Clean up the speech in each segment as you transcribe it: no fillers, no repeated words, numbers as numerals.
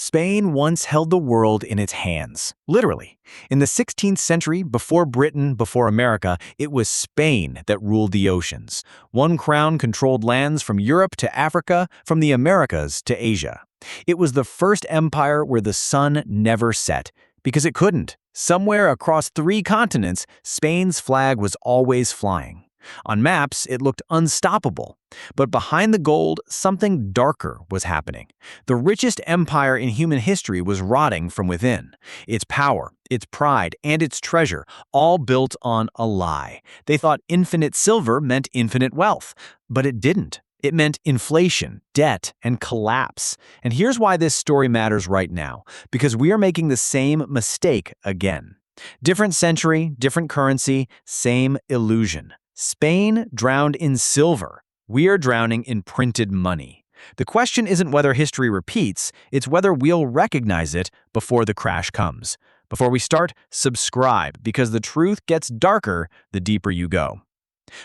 Spain once held the world in its hands, literally. In the 16th century, before Britain, before America, it was Spain that ruled the oceans. One crown controlled lands from Europe to Africa, from the Americas to Asia. It was the first empire where the sun never set, because it couldn't. Somewhere across 3 continents, Spain's flag was always flying. On maps, it looked unstoppable. But behind the gold, something darker was happening. The richest empire in human history was rotting from within. Its power, its pride, and its treasure, all built on a lie. They thought infinite silver meant infinite wealth, but it didn't. It meant inflation, debt, and collapse. And here's why this story matters right now, because we are making the same mistake again. Different century, different currency, same illusion. Spain drowned in silver. We are drowning in printed money. The question isn't whether history repeats, it's whether we'll recognize it before the crash comes. Before we start, subscribe, because the truth gets darker the deeper you go.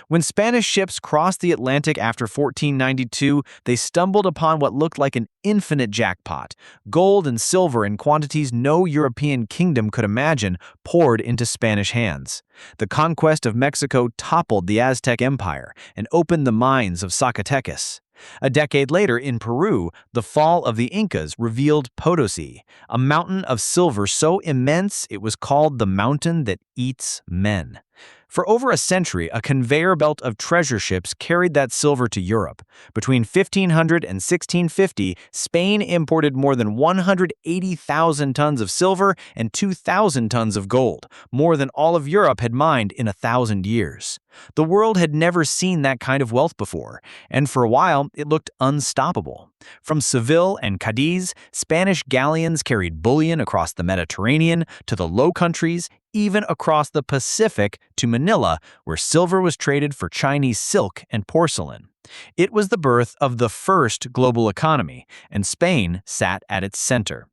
When Spanish ships crossed the Atlantic after 1492, they stumbled upon what looked like an infinite jackpot. Gold and silver in quantities no European kingdom could imagine poured into Spanish hands. The conquest of Mexico toppled the Aztec Empire and opened the mines of Zacatecas. A decade later, in Peru, the fall of the Incas revealed Potosí, a mountain of silver so immense it was called the mountain that eats men. For over a century, a conveyor belt of treasure ships carried that silver to Europe. Between 1500 and 1650, Spain imported more than 180,000 tons of silver and 2,000 tons of gold, more than all of Europe had mined in 1,000 years. The world had never seen that kind of wealth before, and for a while it looked unstoppable. From Seville and Cadiz, Spanish galleons carried bullion across the Mediterranean to the Low Countries, even across the Pacific to Manila, where silver was traded for Chinese silk and porcelain. It was the birth of the first global economy, and Spain sat at its center.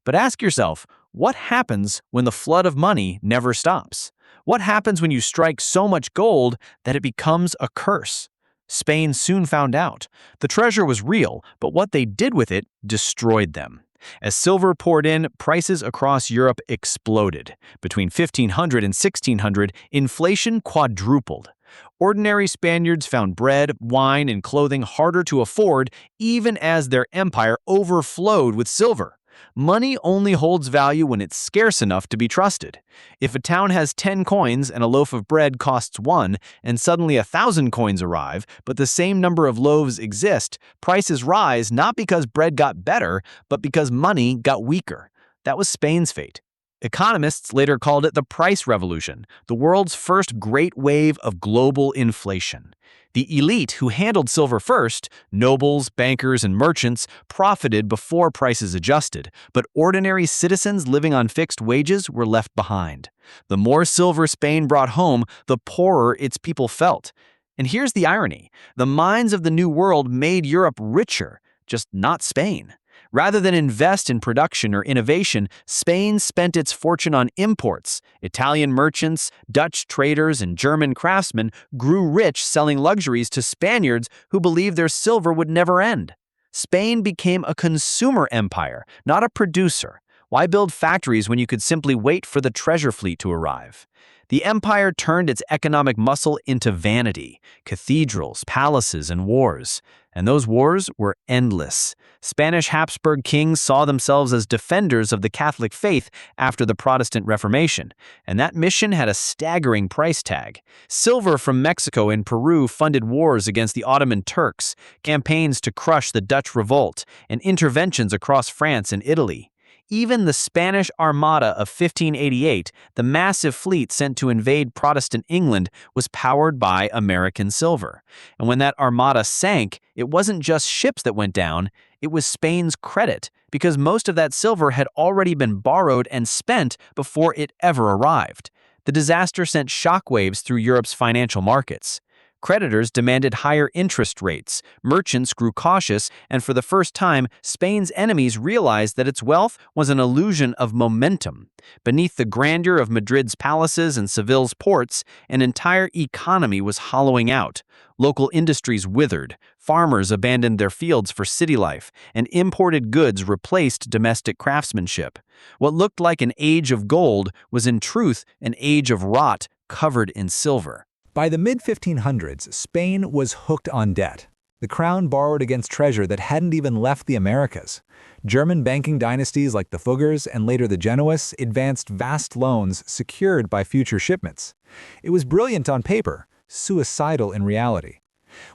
But ask yourself, what happens when the flood of money never stops? What happens when you strike so much gold that it becomes a curse? Spain soon found out. The treasure was real, but what they did with it destroyed them. As silver poured in, prices across Europe exploded. Between 1500 and 1600, inflation quadrupled. Ordinary Spaniards found bread, wine, and clothing harder to afford, even as their empire overflowed with silver. Money only holds value when it's scarce enough to be trusted. If a town has 10 coins and a loaf of bread costs 1, and suddenly 1,000 coins arrive, but the same number of loaves exist, prices rise not because bread got better, but because money got weaker. That was Spain's fate. Economists later called it the price revolution, the world's first great wave of global inflation. The elite who handled silver first, nobles, bankers, and merchants, profited before prices adjusted, but ordinary citizens living on fixed wages were left behind. The more silver Spain brought home, the poorer its people felt. And here's the irony. The mines of the New World made Europe richer, just not Spain. Rather than invest in production or innovation, Spain spent its fortune on imports. Italian merchants, Dutch traders, and German craftsmen grew rich selling luxuries to Spaniards who believed their silver would never end. Spain became a consumer empire, not a producer. Why build factories when you could simply wait for the treasure fleet to arrive? The empire turned its economic muscle into vanity, cathedrals, palaces, and wars. And those wars were endless. Spanish Habsburg kings saw themselves as defenders of the Catholic faith after the Protestant Reformation, and that mission had a staggering price tag. Silver from Mexico and Peru funded wars against the Ottoman Turks, campaigns to crush the Dutch revolt, and interventions across France and Italy. Even the Spanish Armada of 1588, the massive fleet sent to invade Protestant England, was powered by American silver. And when that armada sank, it wasn't just ships that went down, it was Spain's credit, because most of that silver had already been borrowed and spent before it ever arrived. The disaster sent shockwaves through Europe's financial markets. Creditors demanded higher interest rates, merchants grew cautious, and for the first time, Spain's enemies realized that its wealth was an illusion of momentum. Beneath the grandeur of Madrid's palaces and Seville's ports, an entire economy was hollowing out. Local industries withered, farmers abandoned their fields for city life, and imported goods replaced domestic craftsmanship. What looked like an age of gold was in truth an age of rot covered in silver. By the mid-1500s, Spain was hooked on debt. The crown borrowed against treasure that hadn't even left the Americas. German banking dynasties like the Fuggers and later the Genoese advanced vast loans secured by future shipments. It was brilliant on paper, suicidal in reality.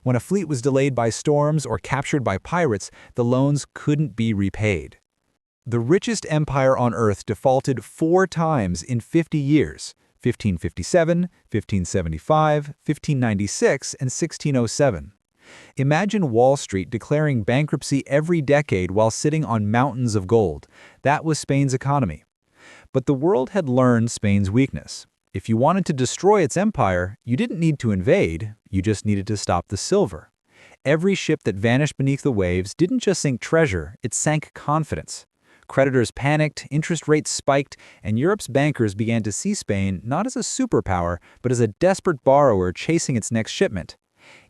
When a fleet was delayed by storms or captured by pirates, the loans couldn't be repaid. The richest empire on earth defaulted 4 times in 50 years: 1557, 1575, 1596, and 1607. Imagine Wall Street declaring bankruptcy every decade while sitting on mountains of gold. That was Spain's economy. But the world had learned Spain's weakness. If you wanted to destroy its empire, you didn't need to invade, you just needed to stop the silver. Every ship that vanished beneath the waves didn't just sink treasure, it sank confidence. Creditors panicked, interest rates spiked, and Europe's bankers began to see Spain not as a superpower, but as a desperate borrower chasing its next shipment.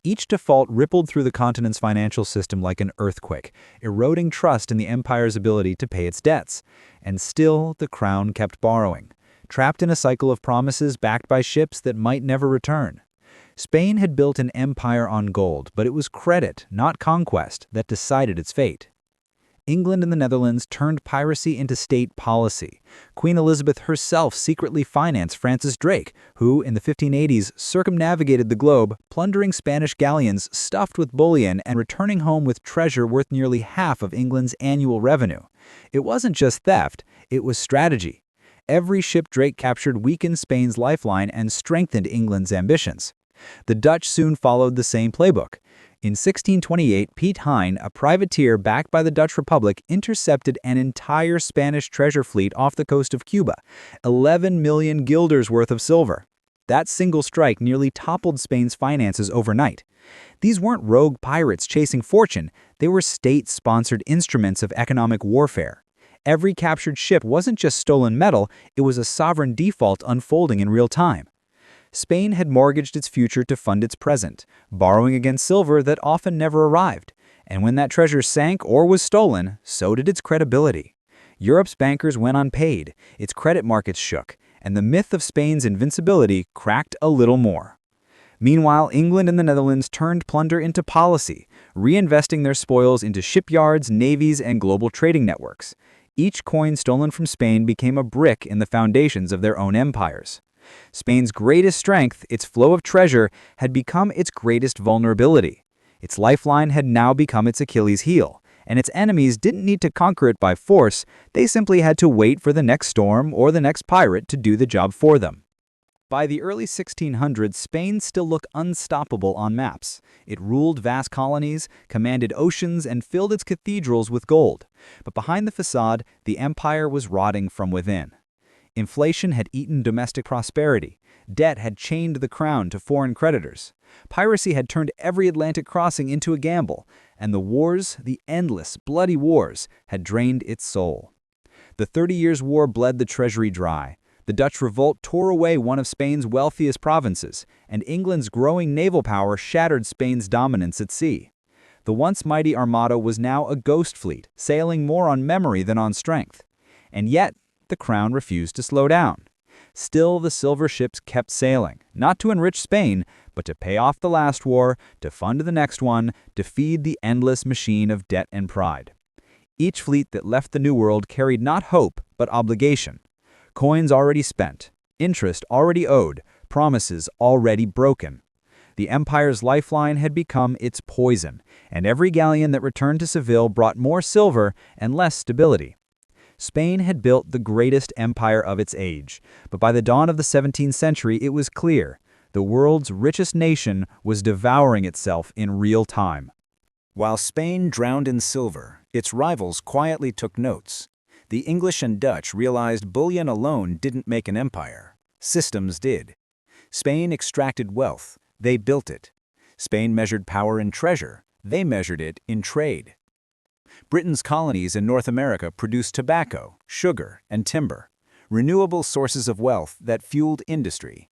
Each default rippled through the continent's financial system like an earthquake, eroding trust in the empire's ability to pay its debts. And still, the crown kept borrowing, trapped in a cycle of promises backed by ships that might never return. Spain had built an empire on gold, but it was credit, not conquest, that decided its fate. England and the Netherlands turned piracy into state policy. Queen Elizabeth herself secretly financed Francis Drake, who, in the 1580s, circumnavigated the globe, plundering Spanish galleons stuffed with bullion and returning home with treasure worth nearly half of England's annual revenue. It wasn't just theft, it was strategy. Every ship Drake captured weakened Spain's lifeline and strengthened England's ambitions. The Dutch soon followed the same playbook. In 1628, Piet Hein, a privateer backed by the Dutch Republic, intercepted an entire Spanish treasure fleet off the coast of Cuba, 11 million guilders worth of silver. That single strike nearly toppled Spain's finances overnight. These weren't rogue pirates chasing fortune, they were state-sponsored instruments of economic warfare. Every captured ship wasn't just stolen metal, it was a sovereign default unfolding in real time. Spain had mortgaged its future to fund its present, borrowing against silver that often never arrived. And when that treasure sank or was stolen, so did its credibility. Europe's bankers went unpaid, its credit markets shook, and the myth of Spain's invincibility cracked a little more. Meanwhile, England and the Netherlands turned plunder into policy, reinvesting their spoils into shipyards, navies, and global trading networks. Each coin stolen from Spain became a brick in the foundations of their own empires. Spain's greatest strength, its flow of treasure, had become its greatest vulnerability. Its lifeline had now become its Achilles heel, and its enemies didn't need to conquer it by force, they simply had to wait for the next storm or the next pirate to do the job for them. By the early 1600s, Spain still looked unstoppable on maps. It ruled vast colonies, commanded oceans, and filled its cathedrals with gold. But behind the facade, the empire was rotting from within. Inflation had eaten domestic prosperity. Debt had chained the crown to foreign creditors. Piracy had turned every Atlantic crossing into a gamble, and the wars, the endless, bloody wars, had drained its soul. The 30 Years' War bled the treasury dry. The Dutch revolt tore away one of Spain's wealthiest provinces, and England's growing naval power shattered Spain's dominance at sea. The once mighty armada was now a ghost fleet, sailing more on memory than on strength. And yet, the crown refused to slow down. Still, the silver ships kept sailing, not to enrich Spain, but to pay off the last war, to fund the next one, to feed the endless machine of debt and pride. Each fleet that left the New World carried not hope, but obligation. Coins already spent, interest already owed, promises already broken. The empire's lifeline had become its poison, and every galleon that returned to Seville brought more silver and less stability. Spain had built the greatest empire of its age, but by the dawn of the 17th century it was clear the world's richest nation was devouring itself in real time. While Spain drowned in silver, its rivals quietly took notes. The English and Dutch realized bullion alone didn't make an empire. Systems did. Spain extracted wealth, they built it. Spain measured power in treasure. They measured it in trade. Britain's colonies in North America produced tobacco, sugar, and timber, renewable sources of wealth that fueled industry.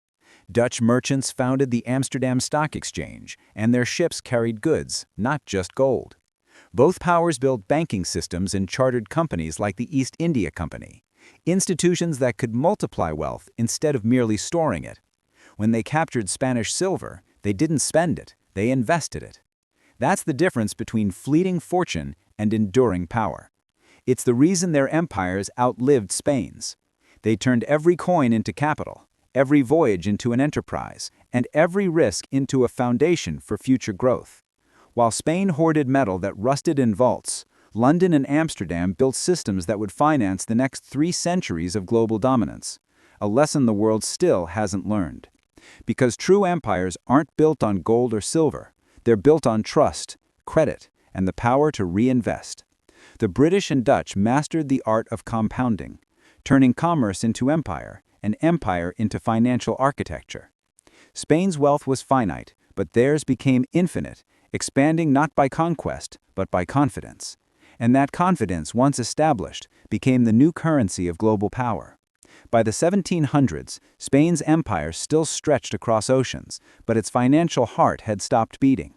Dutch merchants founded the Amsterdam Stock Exchange, and their ships carried goods, not just gold. Both powers built banking systems and chartered companies like the East India Company, institutions that could multiply wealth instead of merely storing it. When they captured Spanish silver, they didn't spend it, they invested it. That's the difference between fleeting fortune and enduring power. It's the reason their empires outlived Spain's. They turned every coin into capital, every voyage into an enterprise, and every risk into a foundation for future growth. While Spain hoarded metal that rusted in vaults, London and Amsterdam built systems that would finance the next 3 centuries of global dominance, a lesson the world still hasn't learned. Because true empires aren't built on gold or silver, they're built on trust, credit, and the power to reinvest. The British and Dutch mastered the art of compounding, turning commerce into empire and empire into financial architecture. Spain's wealth was finite, but theirs became infinite, expanding not by conquest, but by confidence. And that confidence, once established, became the new currency of global power. By the 1700s, Spain's empire still stretched across oceans, but its financial heart had stopped beating.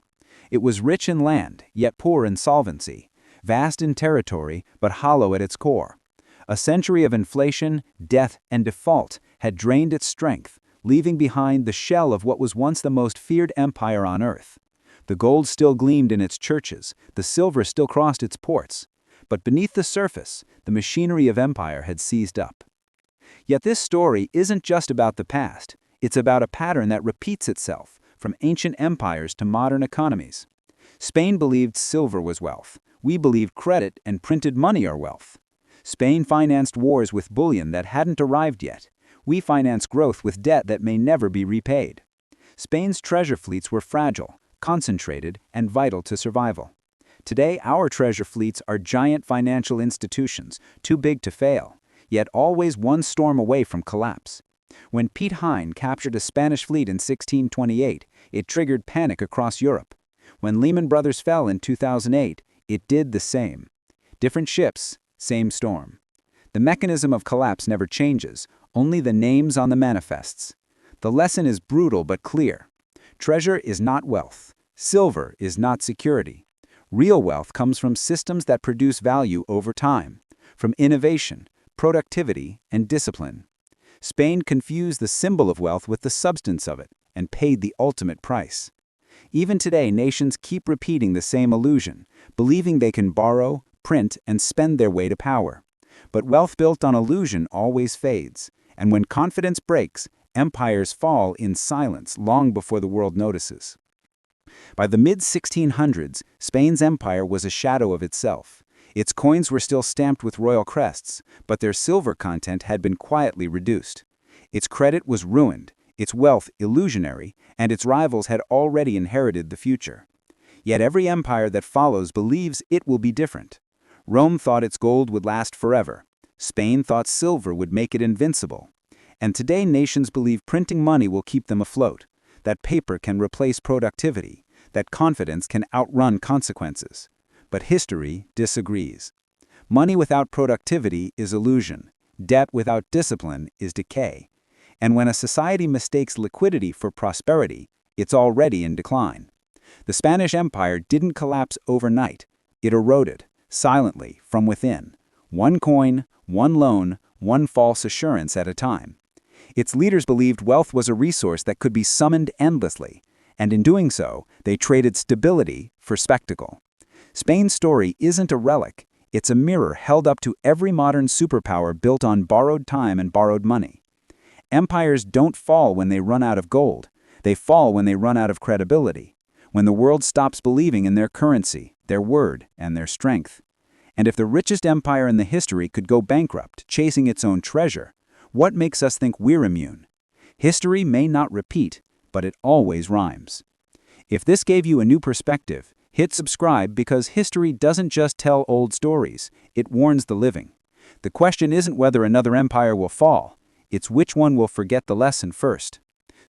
It was rich in land, yet poor in solvency, vast in territory, but hollow at its core. A century of inflation, death, and default had drained its strength, leaving behind the shell of what was once the most feared empire on earth. The gold still gleamed in its churches, the silver still crossed its ports. But beneath the surface, the machinery of empire had seized up. Yet this story isn't just about the past, it's about a pattern that repeats itself, from ancient empires to modern economies. Spain believed silver was wealth. We believed credit and printed money are wealth. Spain financed wars with bullion that hadn't arrived yet. We finance growth with debt that may never be repaid. Spain's treasure fleets were fragile, concentrated, and vital to survival. Today, our treasure fleets are giant financial institutions, too big to fail, yet always one storm away from collapse. When Piet Hein captured a Spanish fleet in 1628, it triggered panic across Europe. When Lehman Brothers fell in 2008, it did the same. Different ships, same storm. The mechanism of collapse never changes, only the names on the manifests. The lesson is brutal but clear. Treasure is not wealth. Silver is not security. Real wealth comes from systems that produce value over time, from innovation, productivity, and discipline. Spain confused the symbol of wealth with the substance of it and paid the ultimate price. Even today, nations keep repeating the same illusion, believing they can borrow, print, and spend their way to power. But wealth built on illusion always fades, and when confidence breaks, empires fall in silence long before the world notices. By the mid-1600s, Spain's empire was a shadow of itself. Its coins were still stamped with royal crests, but their silver content had been quietly reduced. Its credit was ruined, its wealth illusionary, and its rivals had already inherited the future. Yet every empire that follows believes it will be different. Rome thought its gold would last forever. Spain thought silver would make it invincible. And today nations believe printing money will keep them afloat, that paper can replace productivity, that confidence can outrun consequences. But history disagrees. Money without productivity is illusion. Debt without discipline is decay. And when a society mistakes liquidity for prosperity, it's already in decline. The Spanish Empire didn't collapse overnight. It eroded, silently, from within. One coin, one loan, one false assurance at a time. Its leaders believed wealth was a resource that could be summoned endlessly, and in doing so, they traded stability for spectacle. Spain's story isn't a relic, it's a mirror held up to every modern superpower built on borrowed time and borrowed money. Empires don't fall when they run out of gold, they fall when they run out of credibility, when the world stops believing in their currency, their word, and their strength. And if the richest empire in the history could go bankrupt, chasing its own treasure, what makes us think we're immune? History may not repeat, but it always rhymes. If this gave you a new perspective, hit subscribe because history doesn't just tell old stories, it warns the living. The question isn't whether another empire will fall, it's which one will forget the lesson first.